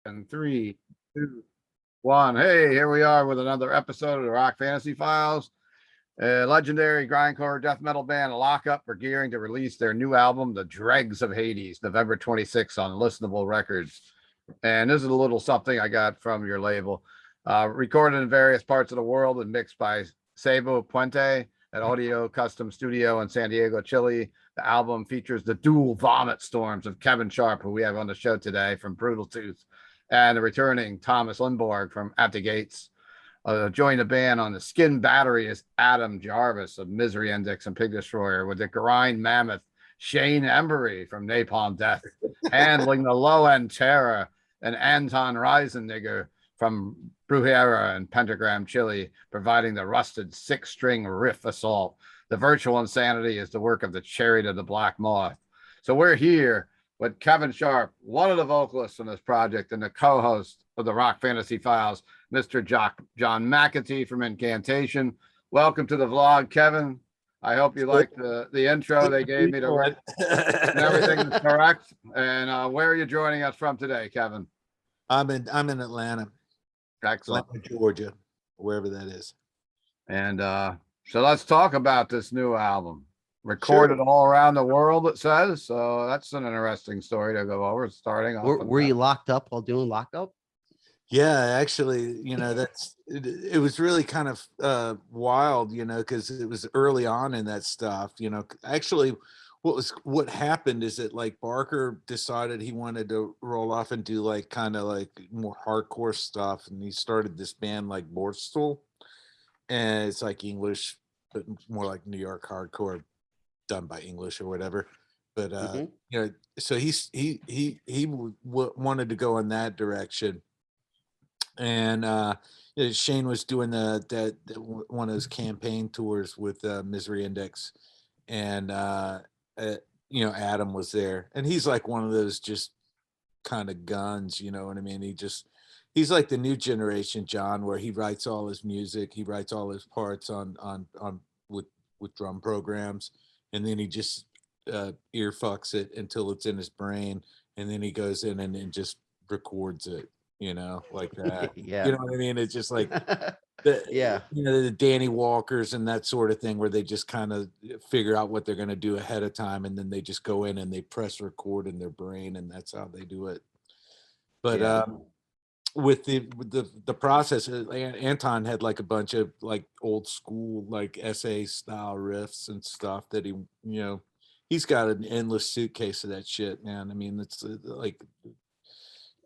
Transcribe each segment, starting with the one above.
And 3, 2, 1. Hey, here we are with another episode of the Rock Fantasy Files. Legendary grindcore death metal band Lockup are gearing to release their new album, The Dregs of Hades, November 26th on Listenable Records. And this is a little something I got from your label. Recorded in various parts of the world and mixed by Seba Puente at Audiocustom Studio in Santiago, Chile. The album features the dual vomit storms of Kevin Sharp, who we have on the show today from Brutal Tooth, and the returning Tomas Lindberg from At the Gates. Joined the band on the Skin Battery is Adam Jarvis of Misery Index and Pig Destroyer, with the grind mammoth Shane Embury from Napalm Death, handling the low end Terror, and Anton Reisenegger from Brujeria and Pentagram Chile, providing the rusted 6-string riff assault. The virtual insanity is the work of the Chariot of the Black Moth. So we're here with Kevin Sharp, one of the vocalists on this project and the co-host of the Rock Fantasy Files, Mr. John McEntee from Incantation. Welcome to the vlog, Kevin. I hope you liked the intro they gave me to and everything is correct. And where are you joining us from today, Kevin? I'm in Atlanta. Excellent. Atlanta, Georgia, wherever that is. And so let's talk about this new album. Recorded all around the world, it says. So that's an interesting story to go over. Starting off. Were you locked up while doing Lockup? Yeah, actually, that's it was really kind of wild, because it was early on in that stuff. Actually, what happened is that like Barker decided he wanted to roll off and do like kind of like more hardcore stuff, and he started this band like Borstal, and it's like English, but more like New York hardcore, done by English or whatever. But so he wanted to go in that direction. And Shane was doing that one of those campaign tours with Misery Index, and Adam was there, and he's like one of those just kind of guns, you know what I mean? He's like the new generation John, where he writes all his music, he writes all his parts on with drum programs, and then he just ear fucks it until it's in his brain, and then he goes in and just records it. Like that. Yeah. You know what I mean? It's just like the Danny Walkers and that sort of thing, where they just kind of figure out what they're going to do ahead of time, and then they just go in and they press record in their brain, and that's how they do it. But with the process, Anton had like a bunch of like old school like SA style riffs and stuff that he's got an endless suitcase of that shit, man. I mean, it's like,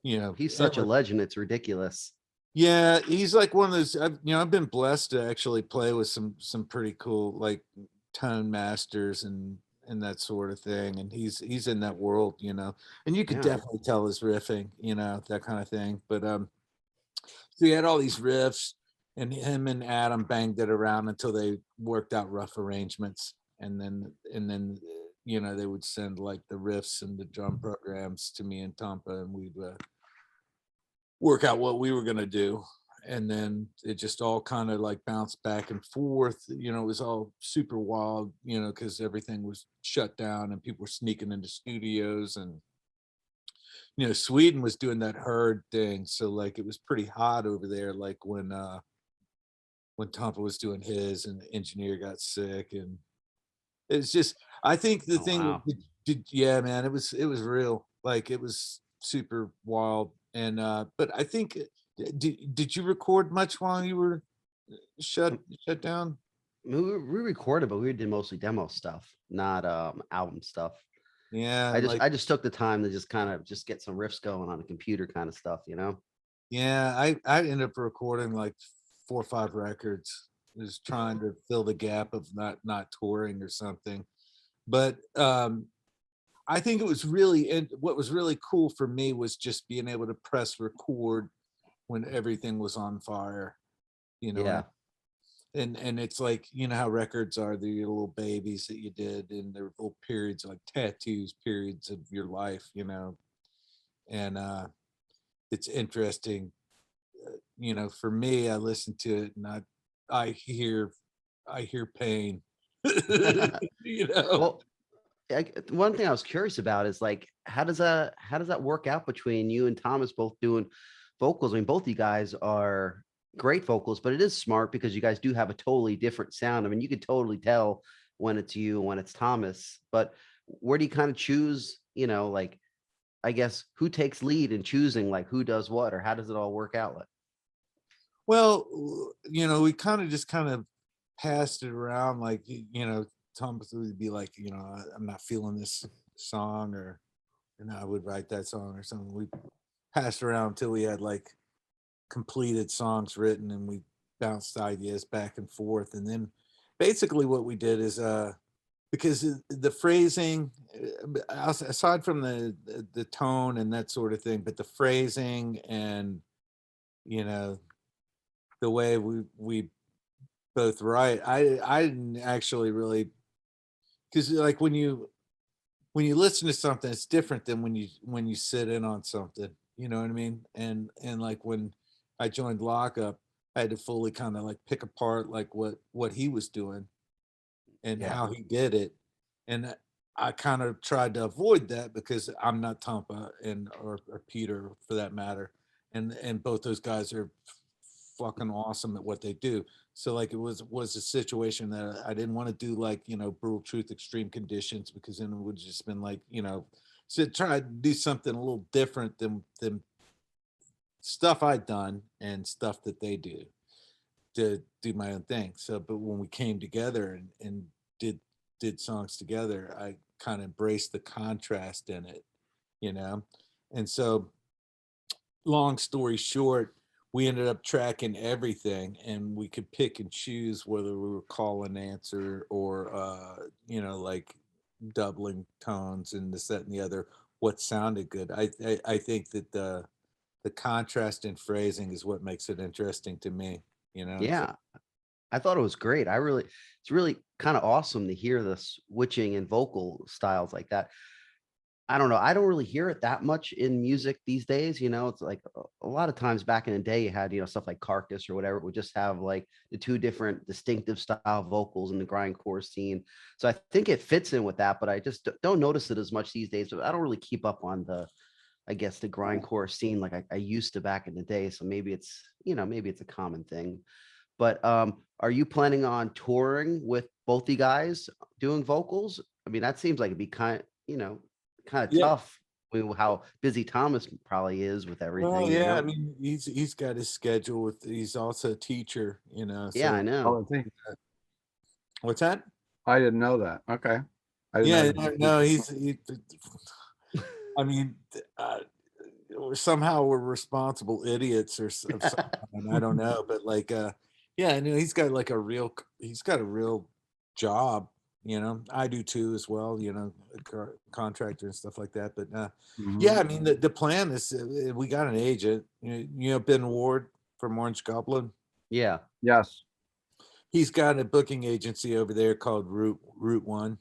he's such a legend, it's ridiculous. Yeah, he's like one of those. I've been blessed to actually play with some pretty cool like tone masters and that sort of thing, and he's in that world, and you could definitely tell his riffing, that kind of thing. But so he had all these riffs, and him and Adam banged it around until they worked out rough arrangements, and then they would send like the riffs and the drum programs to me and Tampa, and we'd work out what we were going to do. And then it just all kind of like bounced back and forth. It was all super wild, because everything was shut down and people were sneaking into studios, and Sweden was doing that herd thing. So like it was pretty hot over there, like when Tampa was doing his and the engineer got sick, and it's just, I think the thing, wow. Man, it was real. Like it was super wild. And but I think, did you record much while you were shut down? We recorded, but we did mostly demo stuff, not album stuff. Yeah, I just took the time to just kind of get some riffs going on the computer kind of stuff, Yeah, I ended up recording like 4 or 5 records, just trying to fill the gap of not touring or something. But I think it was what was really cool for me was just being able to press record when everything was on fire, Yeah. And it's like, how records are, they're your little babies that you did, and they're little periods, like tattoos, periods of your life, and it's interesting, for me, I listen to it and I hear pain. Well, one thing I was curious about is like, how does that work out between you and Thomas both doing vocals? I mean, both of you guys are great vocals, but it is smart because you guys do have a totally different sound. I mean, you could totally tell when it's you and when it's Thomas, but where do you kind of choose, like, I guess, who takes lead in choosing like who does what, or how does it all work out? Like, Well, we kind of passed it around, like, Thomas would be like, I'm not feeling this song, or, I would write that song or something. We passed around until we had like completed songs written, and we bounced ideas back and forth. And then basically what we did is, because the phrasing, aside from the tone and that sort of thing, but the phrasing and, the way we both write, I didn't actually really, because like when you listen to something, it's different than when you sit in on something, you know what I mean? And like when I joined Lockup, I had to fully kind of like pick apart like what he was doing and Yeah. how he did it. And I kind of tried to avoid that because I'm not Tampa or Peter for that matter. And both those guys are fucking awesome at what they do. So like it was a situation that I didn't want to do, like, Brutal Truth, Extreme Conditions, because then it would just been like, so try to do something a little different than stuff I'd done and stuff that they do, to do my own thing. So, but when we came together and did songs together, I kind of embraced the contrast in it, And so, long story short, we ended up tracking everything, and we could pick and choose whether we were call and answer or, like doubling tones and this, that, and the other, what sounded good. I think that the contrast in phrasing is what makes it interesting to me, So, Yeah, I thought it was great. It's really kind of awesome to hear the switching in vocal styles like that. I don't know. I don't really hear it that much in music these days. It's like a lot of times back in the day, you had, stuff like Carcass or whatever. It would just have like the two different distinctive style vocals in the grindcore scene. So I think it fits in with that, but I just don't notice it as much these days. But I don't really keep up on I guess, the grindcore scene like I used to back in the day. So maybe it's a common thing. But are you planning on touring with both the guys doing vocals? I mean, that seems like it'd be kind of yeah. tough with how busy Thomas probably is with Well, everything, yeah, I mean, he's got his schedule he's also a teacher, Yeah, so I know. Oh, I think what's that? I didn't know that. Okay. I didn't Yeah, know. no, I mean, somehow we're responsible idiots of some kind, I don't know, but like, yeah, he's got like he's got a real job, I do too as well, a contractor and stuff like that. But yeah, I Mhm. mean, the plan is, we got an agent, Ben Ward from Orange Goblin. Yeah. Yes. He's got a booking agency over there called Route One.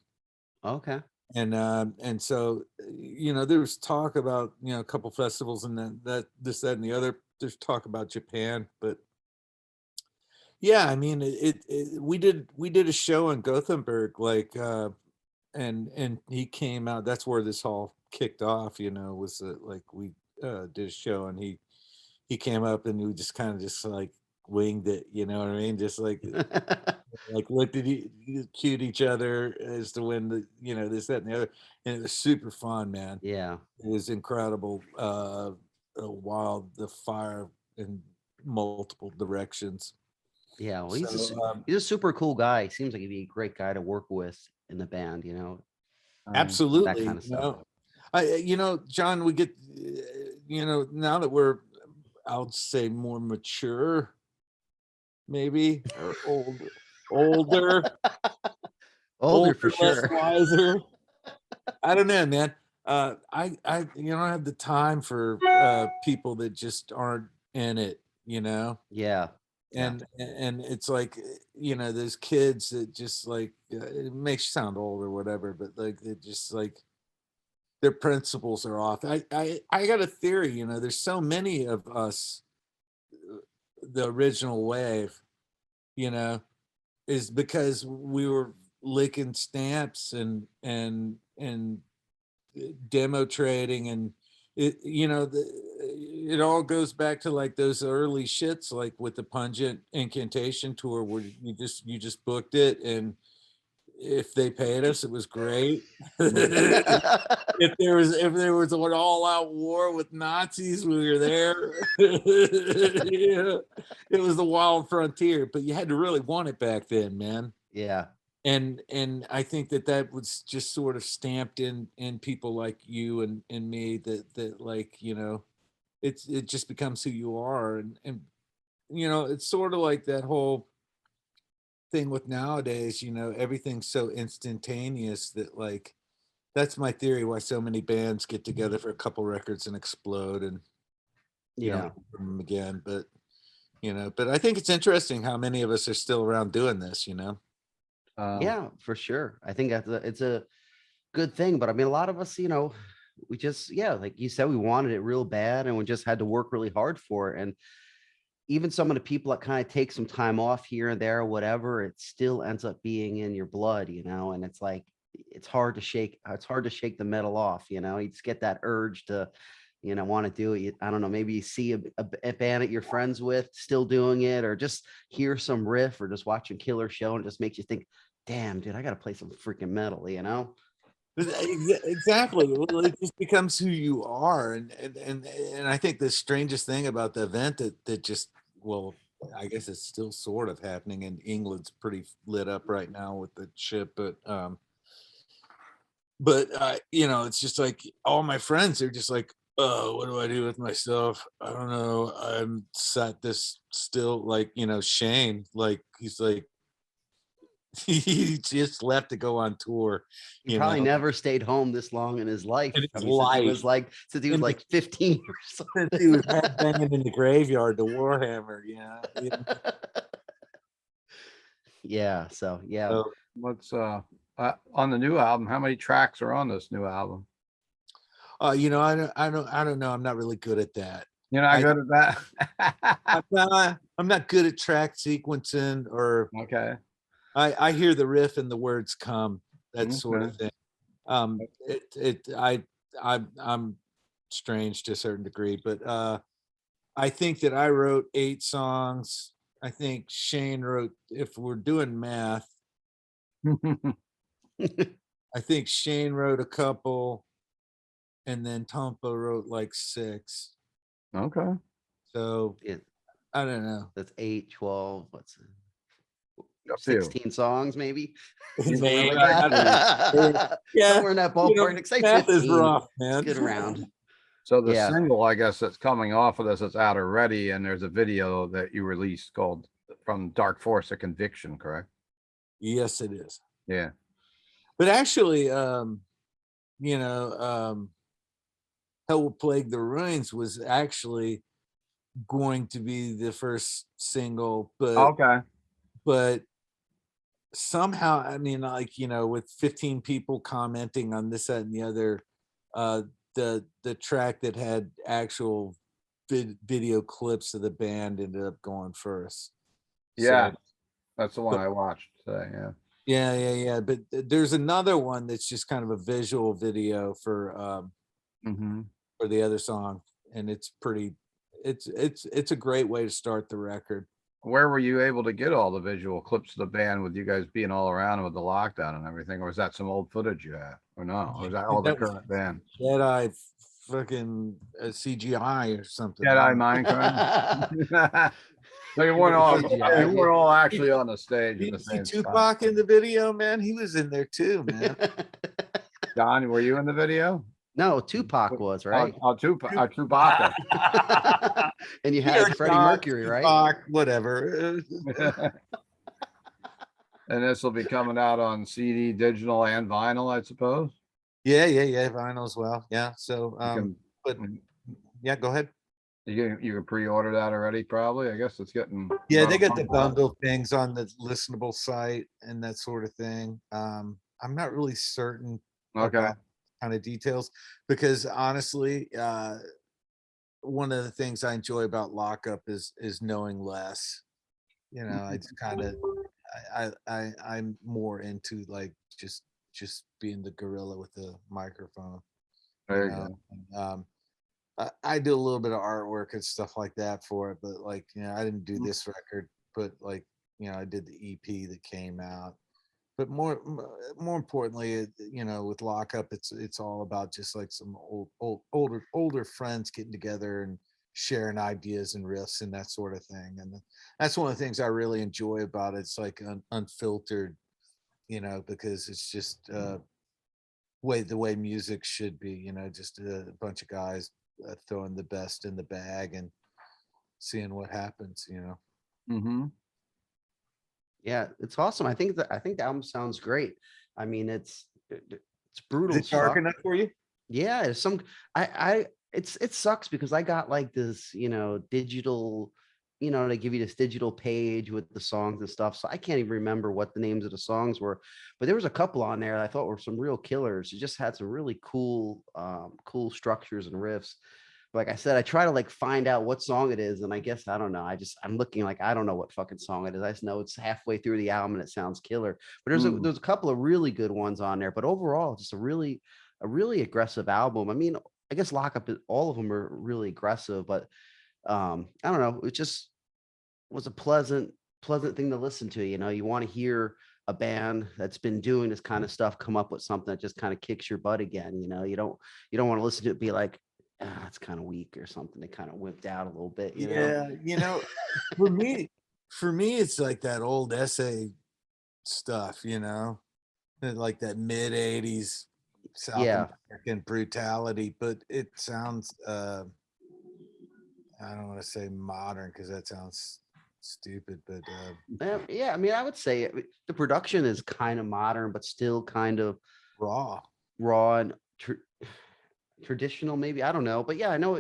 Okay. And so, there was talk about, a couple festivals and that this, that, and the other. There's talk about Japan, but yeah, I mean, we did a show in Gothenburg, like, and he came out. That's where this all kicked off, was like we did a show, and he came up, and we just kind of just like winged it, you know what I mean? Just like looked at cute each other as to when this, that, and the other. And it was super fun, man. Yeah. It was incredible. Wild, the fire in multiple directions. Yeah. Well, So he's a super cool guy. Seems like he'd be a great guy to work with in the band, that absolutely, kind of stuff. John, we get, now that we're, I'll say, more mature, maybe, or older, Older for less sure. wiser. I don't know, man. I don't have the time for people that just aren't in it, Yeah. Yeah. and it's like, those kids that just like, it makes you sound old or whatever, but like they just like their principles are off. I got a theory, there's so many of us, the original wave, you know, is because we were licking stamps and demo trading, and it, you know, it all goes back to like those early shits, like with the Pungent Incantation tour, where you just booked it, and if they paid us, it was great. If there was an all-out war with Nazis, we were there. Yeah, it was the wild frontier, but you had to really want it back then, man. Yeah. And I think that was just sort of stamped in people like you and me, that like, you know, it just becomes who you are, and you know, it's sort of like that whole thing with nowadays, you know, everything's so instantaneous that, like, that's my theory why so many bands get together for a couple records and explode, and you know, them again. But you know, but I think it's interesting how many of us are still around doing this, you know. Yeah, for sure. I think it's a good thing, but I mean, a lot of us, you know, we just, like you said, we wanted it real bad, and we just had to work really hard for it. And even some of the people that kind of take some time off here and there or whatever, it still ends up being in your blood, you know. And it's like, it's hard to shake the metal off, you know. You just get that urge to, you know, want to do it. I don't know, maybe you see a band that you're friends with still doing it, or just hear some riff, or just watch a killer show, and it just makes you think, damn, dude, I gotta play some freaking metal, you know. Exactly. Well, it just becomes who you are, and I think the strangest thing about the event that just, well, I guess it's still sort of happening, and England's pretty lit up right now with the ship, but you know, it's just like all my friends are just like, oh, what do I do with myself? I don't know. I'm sat this still, like, you know, Shane, like, he's like, he just left to go on tour. He probably never stayed home this long in his life. In his Since he was life. like 15 or something. He was headbanging in the graveyard to Warhammer, yeah. Yeah. So yeah. So what's on the new album? How many tracks are on this new album? You know, I don't know. I'm not really good at that. You're not good at that? I'm not good at track sequencing, or Okay. I hear the riff and the words come, that sort of thing. I'm strange to a certain degree, but I think that I wrote 8 songs. I think Shane wrote, if we're doing math, I think Shane wrote a couple, and then Tompa wrote like 6. Okay. So I don't know. That's 8, 12. What's it? A few. 16 songs, maybe. Maybe. Yeah, somewhere in that ballpark. You know, math is rough, man. Good around. So the single, I guess, that's coming off of this is out already, and there's a video that you released called "From Dark Force of Conviction," correct? Yes, it is. Yeah. But actually, you know, Hell Will Plague the Ruins was actually going to be the first single, but somehow, I mean, like, you know, with 15 people commenting on this, that, and the other, the track that had actual video clips of the band ended up going first. Yeah, so, that's the one I watched today. Yeah. But there's another one that's just kind of a visual video for the other song, and it's pretty. It's a great way to start the record. Where were you able to get all the visual clips of the band with you guys being all around with the lockdown and everything? Or was that some old footage you had? Or no? Or was that all the current band? Jedi fucking CGI or something. Jedi Minecraft. So you weren't all actually on the stage. You see Tupac in the video, man? He was in there too, man. John, were you in the video? No, Tupac was, right? Chewbacca. And you had Freddie Mercury, right? Tupac, whatever. And this will be coming out on CD, digital, and vinyl, I suppose. Yeah, vinyl as well. Yeah. So, but yeah, go ahead. You can pre-order that already, probably. I guess it's getting. Yeah, they got the bundle things on the listenable site and that sort of thing. I'm not really certain. Okay. Kind of details, because honestly, one of the things I enjoy about Lockup is knowing less. You know, I just kind of I'm more into like just just being the gorilla with the microphone. There you know? go. And, I do a little bit of artwork and stuff like that for it, but like, you know, I didn't do this record, but like, you know, I did the EP that came out. But more importantly, you know, with Lockup, it's all about just like some older friends getting together and sharing ideas and riffs and that sort of thing. And that's one of the things I really enjoy about it. It's like unfiltered, you know, because it's just the way music should be, you know, just a bunch of guys throwing the best in the bag and seeing what happens, you know. Mm-hmm. Yeah, it's awesome. I think the album sounds great. I mean, it's brutal. Is it dark enough for you? Yeah, there's some it sucks because I got like this, you know, digital, you know, they give you this digital page with the songs and stuff. So I can't even remember what the names of the songs were, but there was a couple on there that I thought were some real killers. It just had some really cool, cool structures and riffs. Like I said, I try to like find out what song it is, and I guess I don't know. I'm looking like I don't know what fucking song it is. I just know it's halfway through the album and it sounds killer. But there's a couple of really good ones on there. But overall, just a really aggressive album. I mean, I guess Lockup, all of them are really aggressive, but I don't know. It just was a pleasant thing to listen to. You know, you want to hear a band that's been doing this kind of stuff come up with something that just kind of kicks your butt again. You know, you don't want to listen to it be like, it's kind of weak or something. It kind of whipped out a little bit. You know? Yeah, you know, for me, it's like that old essay stuff, you know, like that mid '80s South American brutality, but it sounds I don't want to say modern because that sounds stupid, but yeah, I mean, I would say the production is kind of modern, but still kind of raw and traditional, maybe. I don't know, but yeah, I know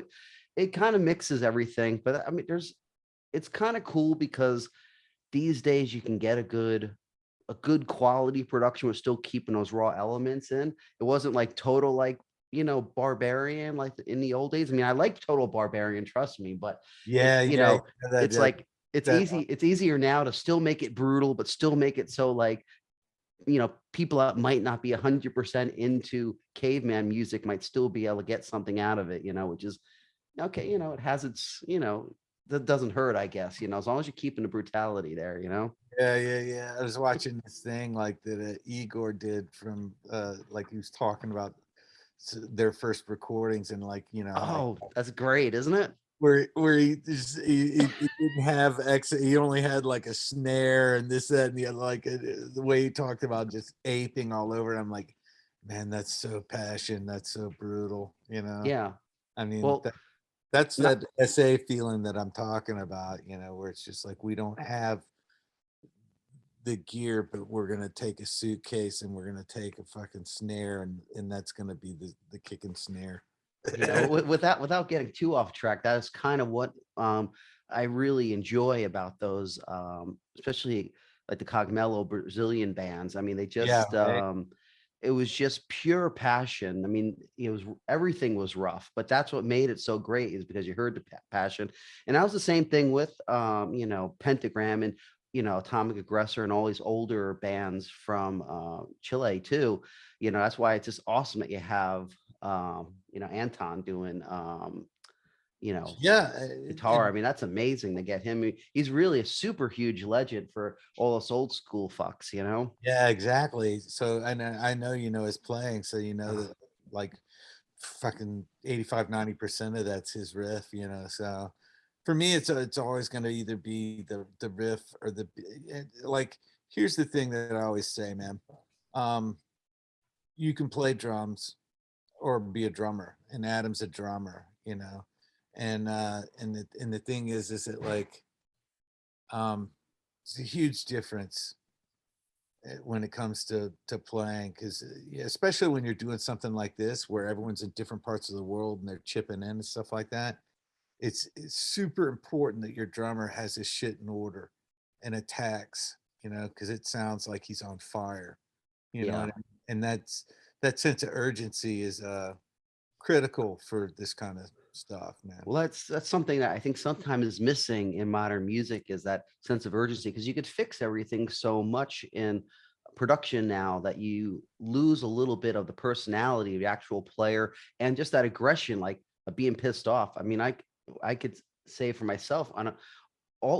it kind of mixes everything. But I mean, it's kind of cool because these days you can get a good quality production with still keeping those raw elements in. It wasn't like total, like, you know, Barbarian like in the old days. I mean, I like Total Barbarian, trust me, but you know, it's like it's easier now to still make it brutal, but still make it so like, you know, people that might not be 100% into caveman music might still be able to get something out of it, you know, which is okay. You know, it has its, you know, that doesn't hurt, I guess, you know, as long as you're keeping the brutality there, you know. Yeah. I was watching this thing like that Igor did from like he was talking about their first recordings and like, you know, oh, that's great, isn't it? Where he didn't have he only had like a snare and this, that, and the other, like the way he talked about just aping all over it. I'm like, man, that's so passion, that's so brutal, you know. Yeah. I mean, Well, that's that SA feeling that I'm talking about, you know, where it's just like we don't have the gear, but we're gonna take a suitcase and we're gonna take a fucking snare and that's gonna be the kicking snare. you know, without getting too off track, that's kind of what I really enjoy about those, especially like the Cogmello Brazilian bands. I mean, they just it was just pure passion. I mean, it was, everything was rough, but that's what made it so great, is because you heard the passion. And that was the same thing with you know, Pentagram and, you know, Atomic Aggressor and all these older bands from Chile too. You know, that's why it's just awesome that you have you know, Anton doing you know, guitar. I mean, that's amazing to get him. He's really a super huge legend for all us old school fucks, you know. Yeah, exactly. So I know, you know, his playing, so you know that like fucking 85-90% of that's his riff, you know. So for me, it's always going to either be the riff or like, here's the thing that I always say, man. You can play drums or be a drummer, and Adam's a drummer, you know. And the thing is that like it's a huge difference when it comes to playing, because especially when you're doing something like this where everyone's in different parts of the world and they're chipping in and stuff like that. It's super important that your drummer has his shit in order and attacks, you know, because it sounds like he's on fire, you know. And that sense of urgency is critical for this kind of stuff, man. Well, that's something that I think sometimes is missing in modern music, is that sense of urgency, because you could fix everything so much in production now that you lose a little bit of the personality of the actual player and just that aggression, like being pissed off. I mean, I could say for myself on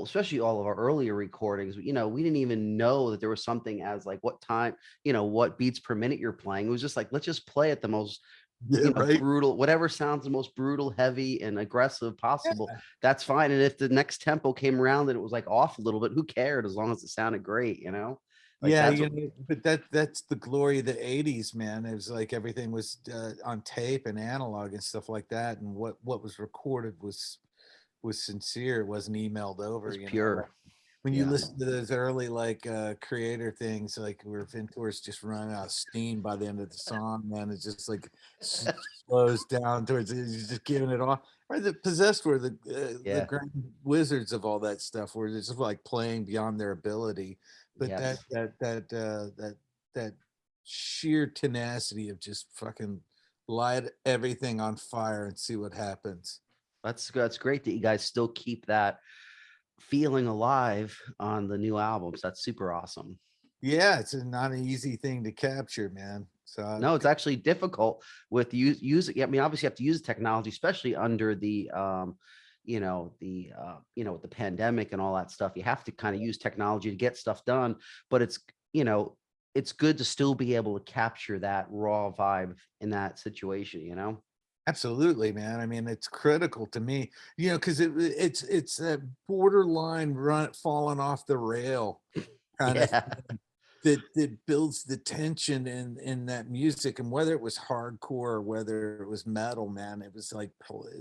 especially all of our earlier recordings, we didn't even know that there was something as like what time, what beats per minute you're playing. It was just like, let's just play at the most brutal, whatever sounds the most brutal, heavy, and aggressive possible. Yeah. That's fine. And if the next tempo came around and it was like off a little bit, who cared as long as it sounded great, Like but that's the glory of the 80s, man. It was like everything was on tape and analog and stuff like that, and what was recorded was sincere. It wasn't emailed over. It was pure. When you listen to those early creator things, like where Ventora's just running out of steam by the end of the song, man, it's just like slows down towards he's just giving it off. Or the Possessed were the grand wizards of all that stuff, where it's just like playing beyond their ability. But that sheer tenacity of just fucking light everything on fire and see what happens. That's great that you guys still keep that feeling alive on the new albums. That's super awesome. Yeah, it's not an easy thing to capture, man. So no, it's actually difficult with using. I mean, obviously you have to use technology, especially under the with the pandemic and all that stuff. You have to kind of use technology to get stuff done, but it's good to still be able to capture that raw vibe in that situation, Absolutely, man. I mean, it's critical to me, because it's that borderline falling off the rail kind of thing that builds the tension in that music. And whether it was hardcore or whether it was metal, man, it was like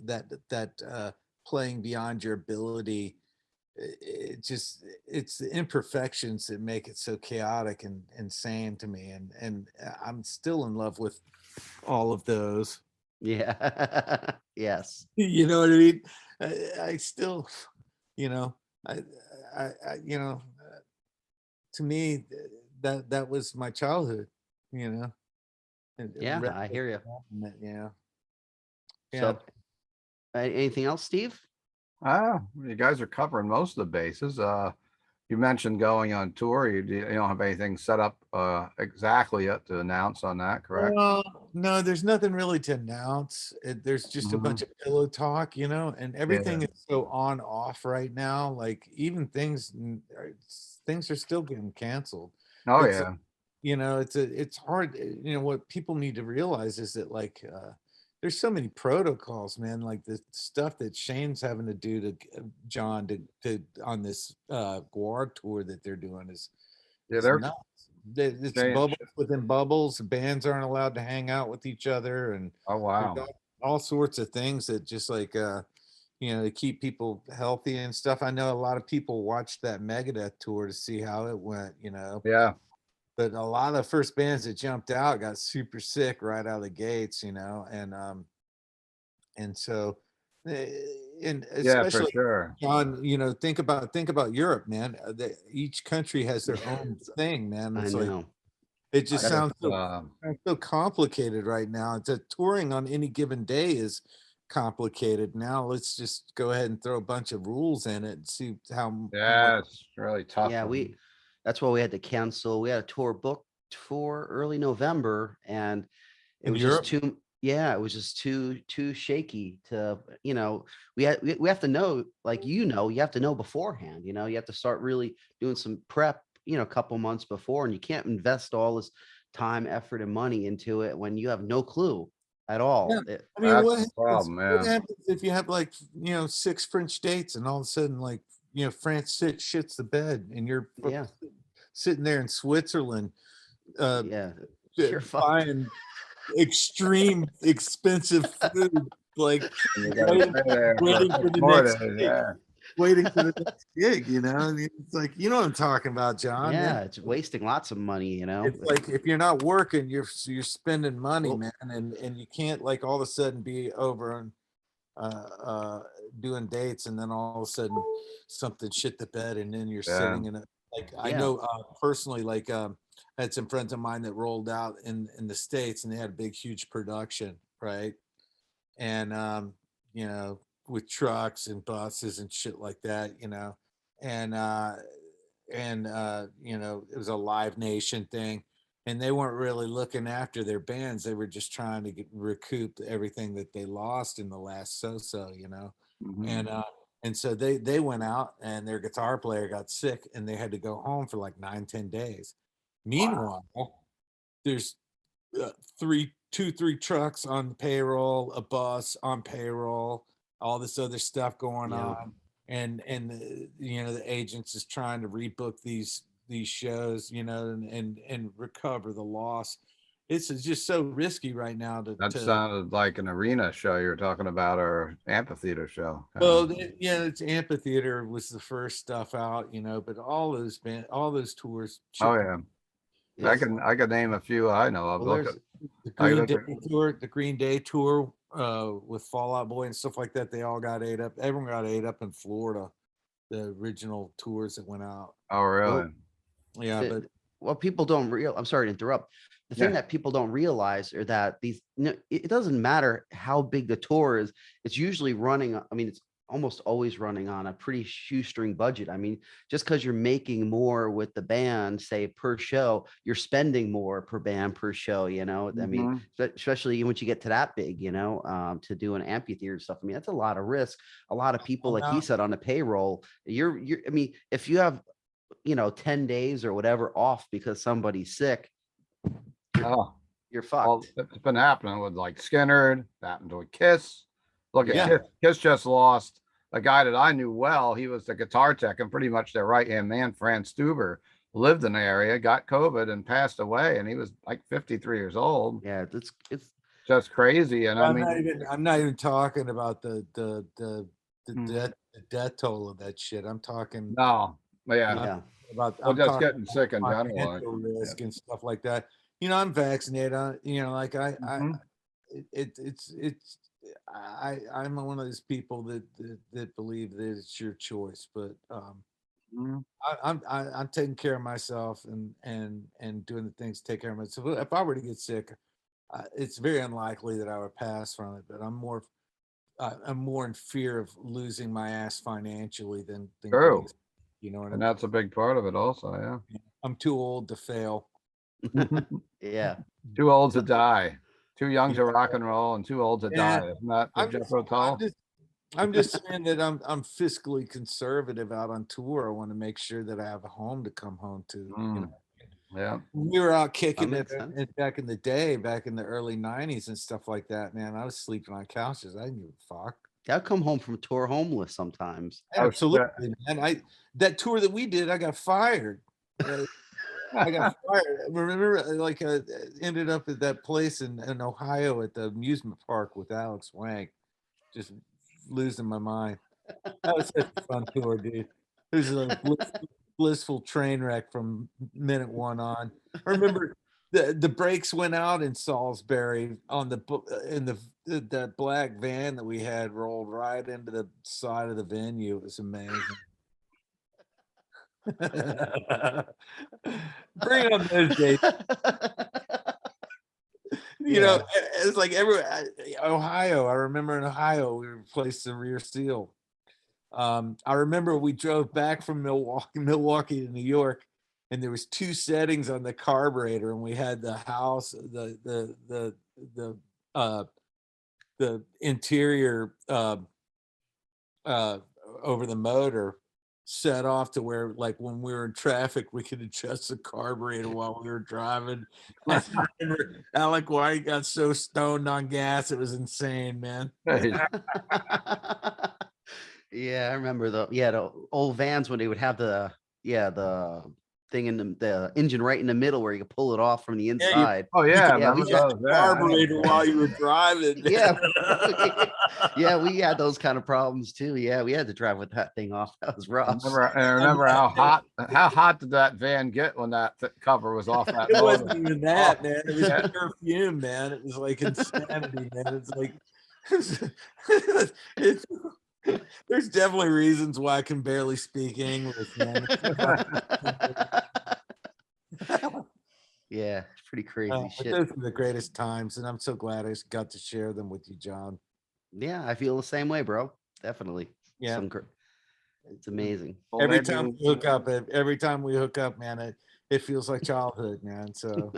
that playing beyond your ability. It's the imperfections that make it so chaotic and insane to me. And I'm still in love with all of those. Yeah. Yes. You know what I mean? I still, to me, that was my childhood, Yeah, I hear you. Yeah. So, anything else, Steve? You guys are covering most of the bases. You mentioned going on tour. You don't have anything set up exactly yet to announce on that, correct? No, there's nothing really to announce. There's just a bunch of pillow talk, and everything is so on off right now. Like even things are still getting canceled. Oh, it's hard. What people need to realize is that there's so many protocols, man. Like the stuff that Shane's having to do to John to on this Guar tour that they're doing is nuts. It's bubbles within bubbles. Bands aren't allowed to hang out with each other, and oh wow, all sorts of things that just to keep people healthy and stuff. I know a lot of people watched that Megadeth tour to see how it went. Yeah. But a lot of the first bands that jumped out got super sick right out of the gates, and so, and especially for sure. John, think about Europe, man. Each country has their own thing, man. It's it just sounds so complicated right now. It's touring on any given day is complicated. Now let's just go ahead and throw a bunch of rules in it and see how. Yeah, it's really tough. Yeah, that's why we had to cancel. We had a tour booked for early November, and it was just too. Yeah, it was just too shaky to. We have to know, you have to know beforehand. You have to start really doing some prep. A couple months before, and you can't invest all this time, effort, and money into it when you have no clue at all. Yeah. I mean, what happens if you have 6 French dates and all of a sudden France shits the bed and you're sitting there in Switzerland buying extreme expensive food waiting for the next gig, I mean, it's like, what I'm talking about, John. Yeah, it's wasting lots of money, It's like if you're not working, you're spending money, man, and you can't all of a sudden be over on doing dates and then all of a sudden something shit the bed and then you're sitting in it. I know personally, I had some friends of mine that rolled out in the States and they had a big, huge production, right? And with trucks and buses and shit like that, and and you know, it was a Live Nation thing, and they weren't really looking after their bands. They were just trying to recoup everything that they lost in the last so, you know. Mhm. And so they went out, and their guitar player got sick, and they had to go home for like 9-10 days. Meanwhile, there's three trucks on payroll, a bus on payroll, all this other stuff going Yeah. on, and you know, the agents is trying to rebook these shows, you know, and recover the loss. It's just so risky right now That to sounded like an arena show you were talking about, or amphitheater show. well, yeah, it's amphitheater was the first stuff out, you know, but all those tours. Oh yeah, Yeah. I can name a few I know of. Well, Look there's at The I Green look Day at- tour, with Fall Out Boy and stuff like that, they all got ate up. Everyone got ate up in Florida. The original tours that went out. oh really? well, Yeah, but what people don't real I'm sorry to interrupt. The thing Yeah. that people don't realize are that it doesn't matter how big the tour is. It's usually running. I mean, it's almost always running on a pretty shoestring budget. I mean, just because you're making more with the band, say per show, you're spending more per band per show. You know, I mean, Mhm. especially once you get to that big, you know, to do an amphitheater stuff. I mean, that's a lot of risk. A lot of people, like he not- said, on the payroll. You're. I mean, if you have 10 days or whatever off because somebody's sick, Oh, you're well, fucked. it's been happening with like Skinner. Happened to a Kiss. Look at Yeah. Kiss. Kiss just lost a guy that I knew well. He was the guitar tech and pretty much their right hand man. Franz Stuber lived in the area, got COVID, and passed away. And he was like 53 years old. Yeah, it's Just crazy. And I I'm mean, not even talking about the Mhm. death toll of that shit. I'm talking no, yeah. yeah. about Well, I'm just talking getting sick in general. financial risk and stuff like that. You know, I'm vaccinated. You know, like Mhm. I'm one of those people that believe that it's your choice, but Mhm. I'm taking care of myself and doing the things to take care of myself. If I were to get sick, it's very unlikely that I would pass from it. But I'm more in fear of losing my ass financially than True. getting, you know what I And mean? that's a big part of it also, I'm too old to fail. yeah. Yeah. Too old to die. Too young to rock and roll and too old to Yeah. die. Isn't that the I'm just, Jethro I'm Tull? just I'm just saying that I'm fiscally conservative out on tour. I want to make sure that I have a home to come home to. You Mm. know, Yeah. we were out kicking it makes sense. back in the day, back in the early '90s and stuff like that. Man, I was sleeping on couches. I didn't give a fuck. I'll come home from tour homeless sometimes. Oh, shit. Absolutely, man. That tour that we did, I got fired. I got fired. I remember, like, ended up at that place in Ohio at the amusement park with Alex Wank, just losing my mind. That was such a fun tour, dude. It was a blissful train wreck from minute one on. I remember the brakes went out in Salisbury on that black van that we had rolled right into the side of the venue. It was amazing. Bring on those days. You know, it's like Ohio. I remember in Ohio, we replaced the rear seal. I remember we drove back from Milwaukee to New York, and there was two settings on the carburetor, and we had the house, the interior over the motor set off to where, like, when we were in traffic, we could adjust the carburetor while we were driving. I remember Alec White got so stoned on gas, it was insane, man. Hey, Yeah, I remember the old vans when they would have the thing in the engine right in the middle where you could pull it off from the inside. oh yeah, Yeah, remember we got those? Yeah, I know. Carburetor while you were driving. Yeah. Yeah, we had those kind of problems too. Yeah, we had to drive with that thing off. That was rough. I remember how hot did that van get when that cover was off that It motor? wasn't even that, man. It was Yeah. pure fume, man. It was like insanity, man. It's like it's, there's definitely reasons why I can barely speak English, man. Yeah, it's pretty crazy But shit. those were the greatest times, and I'm so glad I got to share them with you, John. Yeah, I feel the same way, bro. Definitely. Yeah. It's amazing. Well, Every maybe time we hook up, man, it feels like childhood, man. So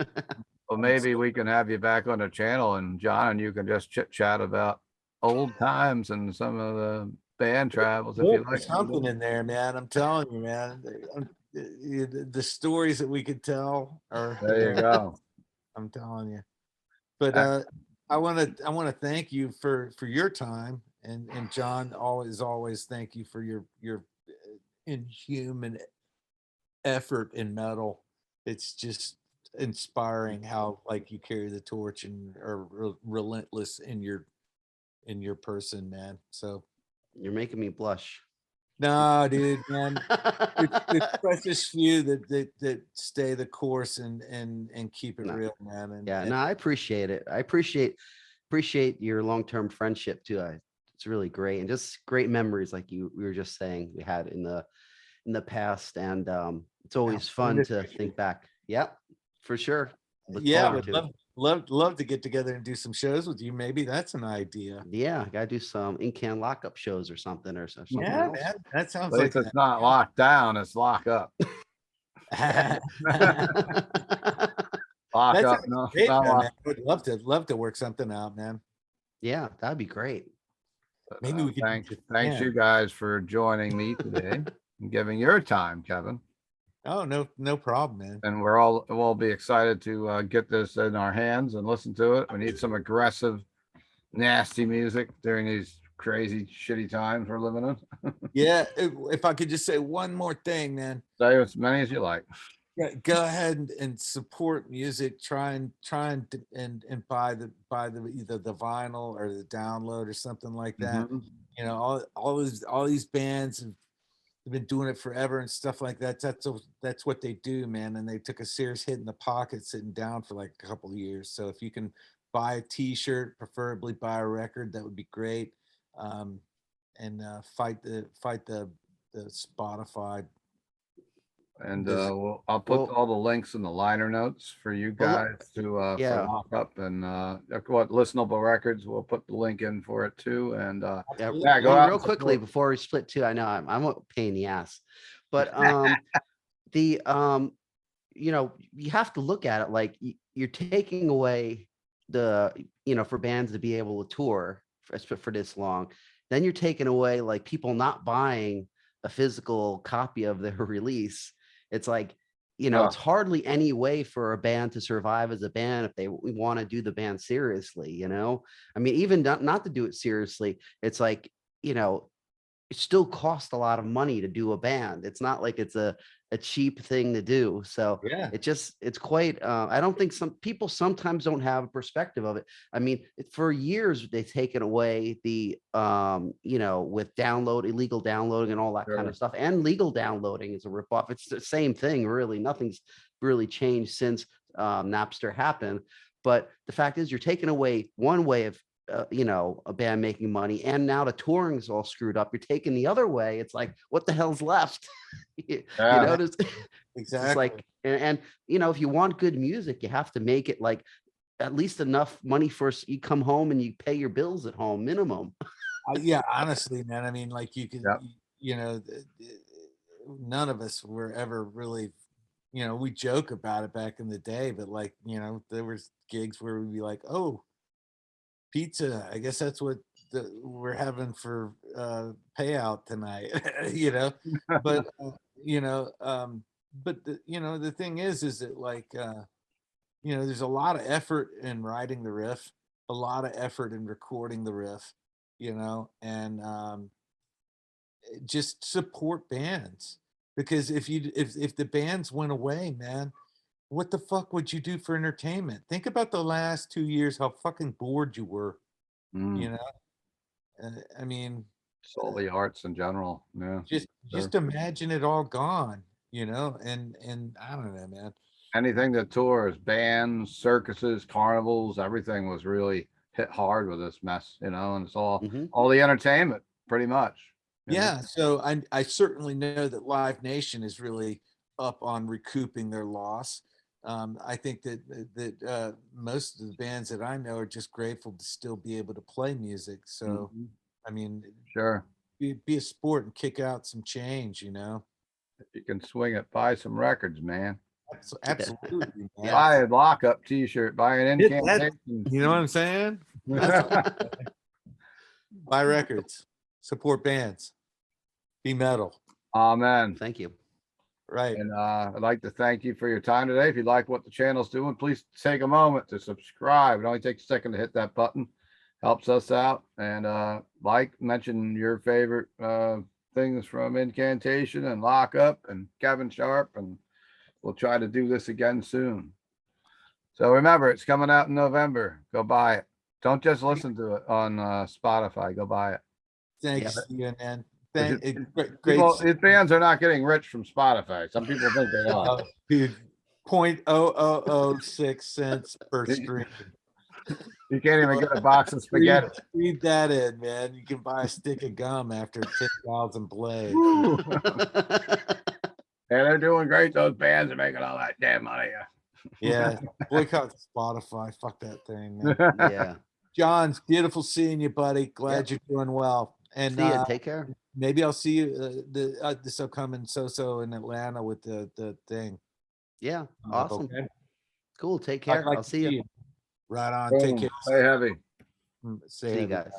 Well, maybe we can have you back on the channel, and John and you can just chit chat about old times and some of the band travels if you Look, like. there's something in there, man. I'm telling you, man. The stories that we could tell are, There you go. I'm telling you. But I want to thank you for your time, and John, always thank you for your inhuman effort in metal. It's just inspiring how like you carry the torch and are relentless in your person, man. So You're making me blush. no, dude, man. It's precious few that stay the course and keep it No. real, man. And Yeah, no, I appreciate it. I appreciate your long-term friendship too. It's really great, and just great memories, like we were just saying we had in the past, and it's always fun to think back. Yep, for sure. Look yeah, forward would to it. love to get together and do some shows with you. Maybe that's an idea. Yeah, gotta do some in-can lockup shows or something something Yeah, else. man, that sounds At least like it's not locked down, it's lock up. that. Lock That up, sounds no, great, no man. lock. I would love to work something out, man. Yeah, that'd be great. Maybe we could. Thanks you guys for joining me today and giving your time, Kevin. Oh, no problem, man. And we'll be excited to get this in our hands and listen to it. We need some aggressive, nasty music during these crazy, shitty times we're living in. Yeah, if I could just say one more thing, man. Say as many as you like. Yeah, go ahead and support music. Try and buy the either the vinyl or the download or something like that. Mhm. You know, all these bands have been doing it forever and stuff like that. That's what they do, man. And they took a serious hit in the pocket sitting down for like a couple of years. So if you can buy a T-shirt, preferably buy a record, that would be great. And fight the Spotify. And I'll put Well- all the links in the liner notes for you Well, guys to yeah. for lock up and what listenable records. We'll put the link in for it too. And Yeah, yeah, go out real and quickly support. before we split too. I know I'm a pain in the ass, but the you have to look at it like you're taking away the for bands to be able to tour for this long. Then you're taking away like people not buying a physical copy of their release. It's like it's hardly any way for a band to survive as a band if they want to do the band seriously. I mean, even not to do it seriously, it's like it still costs a lot of money to do a band. It's not like it's a cheap thing to do. So Yeah. it's quite, I don't think some people sometimes don't have a perspective of it. I mean, for years, they've taken away the, with illegal downloading and all that kind of stuff, and legal downloading is a ripoff. It's the same thing, really. Nothing's really changed since Napster happened. But the fact is, you're taking away one way of a band making money, and now the touring's all screwed up. You're taking the other way. It's like, what the hell's left? you notice? Exactly. It's like, and if you want good music, you have to make it like at least enough money for you come home and you pay your bills at home minimum. Yeah, honestly, man. I mean, like you could, Yep. None of us were ever really, we joke about it back in the day, but like, there was gigs where we'd be like, oh, pizza. I guess that's what we're having for payout tonight, But but the thing is that like there's a lot of effort in writing the riff, a lot of effort in recording the riff, and just support bands, because if the bands went away, man, what the fuck would you do for entertainment? Think about the last 2 years, how fucking bored you were, Mm. I mean, All the arts in general. Yeah. just imagine it all gone, and I don't know, man. Anything that tours, bands, circuses, carnivals, everything was really hit hard with this mess, and it's all the entertainment pretty much. Yeah, so I certainly know that Live Nation is really up on recouping their loss. I think that most of the bands that I know are just grateful to still be able to play music. So, I mean, Sure. be a sport and kick out some change, you know. If you can swing it, buy some records, man. Absolutely, man. Buy a lockup t-shirt, buy an Hit that- incantation. You know what I'm saying? Buy records, support bands, be metal. Amen. Thank you. Right. And I'd like to thank you for your time today. If you like what the channel's doing, please take a moment to subscribe. It only takes a second to hit that button. Helps us out. And mention your favorite things from Incantation and Lockup and Kevin Sharp, and we'll try to do this again soon. So remember, it's coming out in November. Go buy it. Don't just listen to it on Spotify. Go buy it. Thanks, Ian, man. Great. People, these bands are not getting rich from Spotify. Some people think they are. Dude, 0.0006 cents per stream. You can't even get a box of spaghetti. Read that in, man. You can buy a stick of gum after 10,000 plays. Yeah, they're doing great. Those bands are making all that damn money. Yeah, boycott Spotify. Fuck that thing, man. Yeah. John, it's beautiful seeing you, buddy. Glad you're doing well. And See ya. Take care. maybe I'll see you this upcoming so in Atlanta with the thing. Yeah. Awesome. Okay? Cool. Take I'd care. like I'll to see you. Right on. Take care. Stay heavy. See you guys.